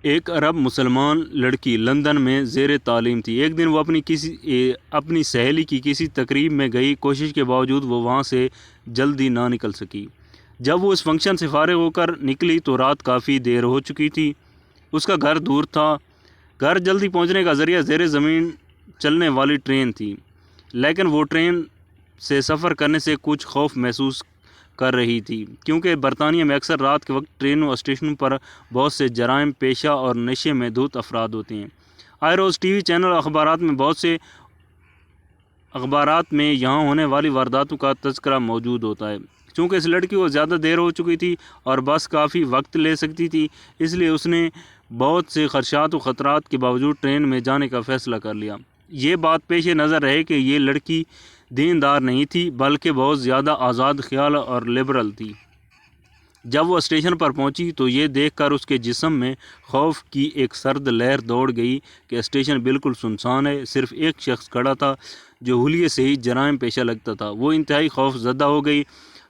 ایک عرب مسلمان لڑکی لندن میں زیر تعلیم تھی۔ ایک دن وہ اپنی سہیلی کی کسی تقریب میں گئی، کوشش کے باوجود وہ وہاں سے جلدی نہ نکل سکی۔ جب وہ اس فنکشن سے فارغ ہو کر نکلی تو رات کافی دیر ہو چکی تھی۔ اس کا گھر دور تھا۔ گھر جلدی پہنچنے کا ذریعہ زیر زمین چلنے والی ٹرین تھی، لیکن وہ ٹرین سے سفر کرنے سے کچھ خوف محسوس کر رہی تھی، کیونکہ برطانیہ میں اکثر رات کے وقت ٹرینوں اور اسٹیشنوں پر بہت سے جرائم پیشہ اور نشے میں دھت افراد ہوتے ہیں۔ آئے روز ٹی وی چینل اور اخبارات میں یہاں ہونے والی وارداتوں کا تذکرہ موجود ہوتا ہے۔ چونکہ اس لڑکی کو زیادہ دیر ہو چکی تھی اور بس کافی وقت لے سکتی تھی، اس لیے اس نے بہت سے خدشات و خطرات کے باوجود ٹرین میں جانے کا فیصلہ کر لیا۔ یہ بات پیش نظر رہے کہ یہ لڑکی دیندار نہیں تھی، بلکہ بہت زیادہ آزاد خیال اور لبرل تھی۔ جب وہ اسٹیشن پر پہنچی تو یہ دیکھ کر اس کے جسم میں خوف کی ایک سرد لہر دوڑ گئی کہ اسٹیشن بالکل سنسان ہے، صرف ایک شخص کھڑا تھا جو حلیے سے ہی جرائم پیشہ لگتا تھا۔ وہ انتہائی خوف زدہ ہو گئی۔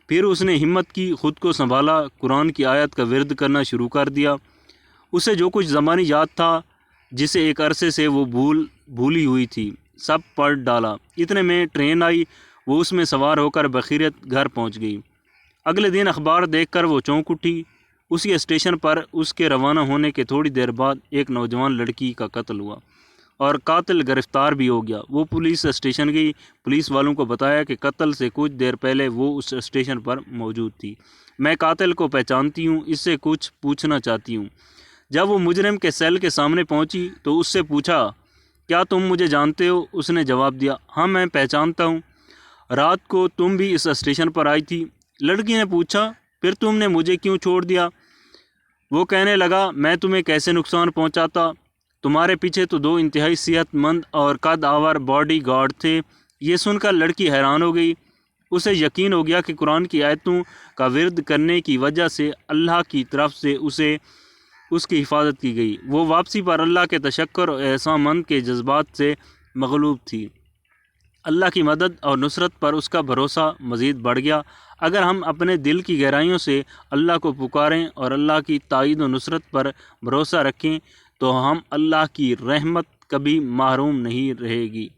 پھر اس نے ہمت کی، خود کو سنبھالا، قرآن کی آیت کا ورد کرنا شروع کر دیا۔ اسے جو کچھ زبانی یاد تھا، جسے ایک عرصے سے وہ بھولی ہوئی تھی، سب پڑھ ڈالا۔ اتنے میں ٹرین آئی۔ وہ اس میں سوار ہو کر بخیریت گھر پہنچ گئی۔ اگلے دن اخبار دیکھ کر وہ چونک اٹھی۔ اسی اسٹیشن پر اس کے روانہ ہونے کے تھوڑی دیر بعد ایک نوجوان لڑکی کا قتل ہوا اور قاتل گرفتار بھی ہو گیا۔ وہ پولیس اسٹیشن گئی۔ پولیس والوں کو بتایا کہ قتل سے کچھ دیر پہلے وہ اس اسٹیشن پر موجود تھی۔ میں قاتل کو پہچانتی ہوں، اس سے کچھ پوچھنا چاہتی ہوں۔ جب وہ مجرم کے سیل کے سامنے پہنچی تو اس سے پوچھا، کیا تم مجھے جانتے ہو؟ اس نے جواب دیا، ہاں میں پہچانتا ہوں، رات کو تم بھی اس اسٹیشن پر آئی تھی۔ لڑکی نے پوچھا، پھر تم نے مجھے کیوں چھوڑ دیا؟ وہ کہنے لگا، میں تمہیں کیسے نقصان پہنچاتا؟ تمہارے پیچھے تو دو انتہائی صحت مند اور قد آور باڈی گارڈ تھے۔ یہ سن کر لڑکی حیران ہو گئی۔ اسے یقین ہو گیا کہ قرآن کی آیتوں کا ورد کرنے کی وجہ سے اللہ کی طرف سے اس کی حفاظت کی گئی۔ وہ واپسی پر اللہ کے تشکر اور احسان مند کے جذبات سے مغلوب تھی۔ اللہ کی مدد اور نصرت پر اس کا بھروسہ مزید بڑھ گیا۔ اگر ہم اپنے دل کی گہرائیوں سے اللہ کو پکاریں اور اللہ کی تائید و نصرت پر بھروسہ رکھیں تو ہم اللہ کی رحمت کبھی محروم نہیں رہے گی۔